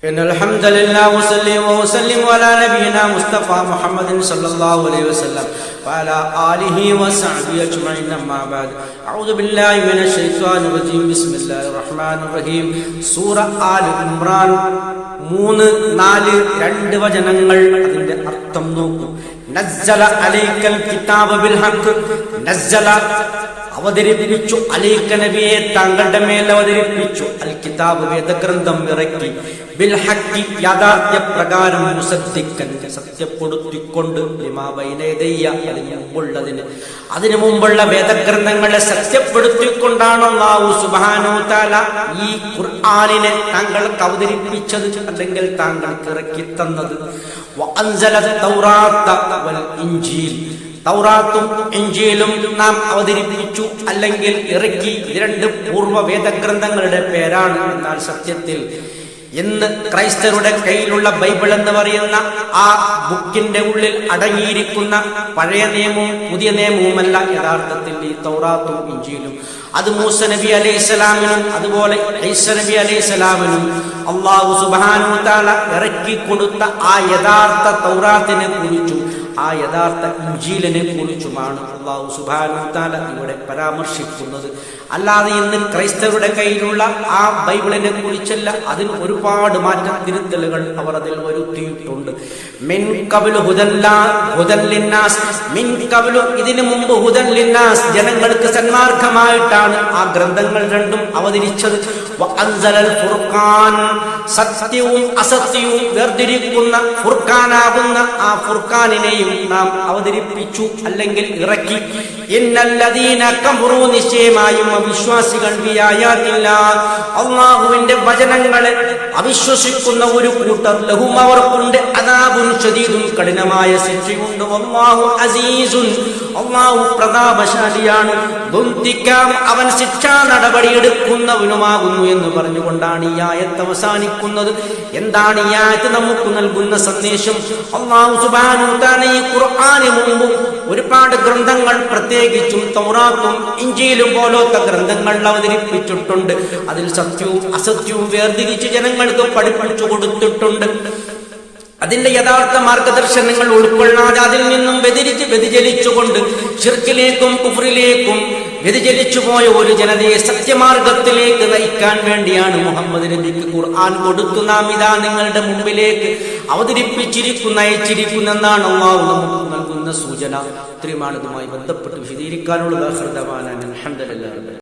إن الحمد لله وسلم على نبينا مصطفى محمد صلى الله عليه وسلم وعلى آله وصحبه أجمعين أما بعد أعوذ بالله من الشيطان الرجيم بسم الله الرحمن الرحيم സൂറ all Imran 3-4 വചനങ്ങൾ അതിന്റെ അർത്ഥം നോക്കൂ. നസ്സല അലൈക്കൽ കിതാബ ബിൽ ഹഖ്, നസ്സല അവതരിപ്പിച്ചു, അലൈക നബിയെ താങ്കളുടെ മേൽ അവതരിപ്പിച്ചു, അൽ കിതാബ് വേദഗ്രന്ഥം ഇറക്കി, ബിൽ ഹഖ് യാഥാർത്ഥ്യ പ്രകാരം, മുസദ്ദിഖൻ സത്യപ്പെടുത്തിക്കൊണ്ട്, ലിമാ ബൈന യദയ്യ അതിനു മുമ്പുള്ള വേദഗ്രന്ഥങ്ങളെ സത്യപ്പെടുത്തിക്കൊണ്ടാണ് അല്ലാഹു സുബ്ഹാനഹു വ തആല ഈ ഖുർആനിനെ താങ്കൾക്ക് അവതരിപ്പിച്ചത്, അല്ലെങ്കിൽ താങ്കൾക്ക് ഇറക്കി തന്നത്. വഅൻസല തൗറാത്ത വൽ ഇൻജീൽ, തൗറാത്തും ഇൻജീലും നാം അവതരിപ്പിച്ചു അല്ലെങ്കിൽ ഇറക്കി. ഇത് രണ്ട് പൂർവ്വ വേദഗ്രന്ഥങ്ങളുടെ പേരാണ്. എന്നാൽ സത്യത്തിൽ ഇന്ന് ക്രൈസ്തവരുടെ കയ്യിലുള്ള ബൈബിൾ എന്ന് പറയുന്ന ആ ബുക്കിന്റെ ഉള്ളിൽ അടങ്ങിയിരിക്കുന്ന പഴയ നിയമവും പുതിയ നിയമവുമല്ല യഥാർത്ഥത്തിൽ ഈ തൗറാത്തും ഇൻജീലും. അത് മൂസ നബി അലൈഹിസ്സലാമിനും അതുപോലെ ഈസ നബി അലൈഹിസ്സലാമിനും അല്ലാഹു സുബ്ഹാനഹു വ തആല ഇറക്കി കൊടുത്ത ആ യഥാർത്ഥ തൗറാത്തിനെ കുറിച്ചും ആ യഥാർത്ഥ ഇൻജീലിനെ കുറിച്ചുമാണ് അല്ലാഹു സുബ്ഹാനഹു വ തആല ഇവിടെ പരാമർശിക്കുന്നത്. അല്ലാതെ ഇന്ന് ക്രൈസ്തവരുടെ കയ്യിലുള്ള ആ ബൈബിളിനെ കുറിച്ചല്ല. അതിന് ഒരുപാട് മാറ്റം തിരുത്തലുകൾ അവർ അതിൽ വരുത്തിയിട്ടുണ്ട്. മിൻ ഖബ്ലു ഹുദൻ ലിന്നാസ്, മിൻ ഖബ്ലു ഇതിനു മുമ്പ് ഹുദൻ ലിന്നാസ് ജനങ്ങൾക്ക് സന്മാർഗമായിട്ടാണ് ആ ഗ്രന്ഥങ്ങൾ രണ്ടും അവതരിച്ചത്. വഅൻസലൽ ഫുർഖാൻ, സത്യവും അസത്യവും വേർതിരിക്കുന്ന ഫുർഖാനാകുന്ന ആ ഫുർഖാനിനെയും നാം അവതരിപ്പിച്ചു അല്ലെങ്കിൽ ഇറക്കി. ഇന്നല്ലദീന കഫറൂ, നിശ്ചയമായും അവിശ്വാസികൾ, ബിആയാത്തില്ലാഹ് അല്ലാഹുവിന്റെ വചനങ്ങളെ അവിശ്വസിക്കുന്ന ഒരു കൂട്ടർ, ലഹും അവർക്കുണ്ട്, അദാബുൻ ശദീദുൻ കഠിനമായ ശിക്ഷയുണ്ട്. വല്ലാഹു അസീസുൻ, അല്ലാഹു പ്രതാപശാലിയാണ്. ദുന്തിക്കാം, അവൻ ശിക്ഷാ നടപടി എടുക്കുന്നവനുമാകുന്നു എന്ന് പറഞ്ഞുകൊണ്ടാണ് ഈ ആയത്ത് അവസാനിക്കുന്നത്. എന്താണ് ഈ ആയത്ത് നമുക്ക് നൽകുന്ന സന്ദേശം? അല്ലാഹു സുബ്ഹാനഹു വ തആല ഈ ഖുർആന് മുമ്പ് ഒരുപാട് ഗ്രന്ഥങ്ങൾ, പ്രത്യേകിച്ചും തൗറാത്തും ഇൻജീലും പോലത്തെ ഗ്രന്ഥങ്ങൾ അവതരിപ്പിച്ചിട്ടുണ്ട്. അതിൽ സത്യവും അസത്യവും വേർതിരിച്ച് ജനങ്ങൾക്ക് പഠിപ്പിച്ചു കൊടുത്തിട്ടുണ്ട്. അതിന്റെ യഥാർത്ഥ മാർഗദർശനങ്ങൾ ഉൾക്കൊള്ളാതെ അതിൽ നിന്നും വ്യതിചലിച്ചുകൊണ്ട് ശിർക്കിലേക്കും കുഫ്രിലേക്കും വ്യതിചലിച്ചു പോയ ഒരു ജനതയെ സത്യമാർഗത്തിലേക്ക് നയിക്കാൻ വേണ്ടിയാണ് മുഹമ്മദ് നബിക്ക് ഖുർആൻ കൊടുത്തു. നാം ഇതാ നിങ്ങളുടെ മുമ്പിലേക്ക് അയച്ചിരിക്കുന്നെന്നാണ് അല്ലാഹു നമുക്ക് നൽകുന്ന സൂചന. ഇത്രയുമാണ് ഇതുമായി ബന്ധപ്പെട്ട് വിശദീകരിക്കാനുള്ള.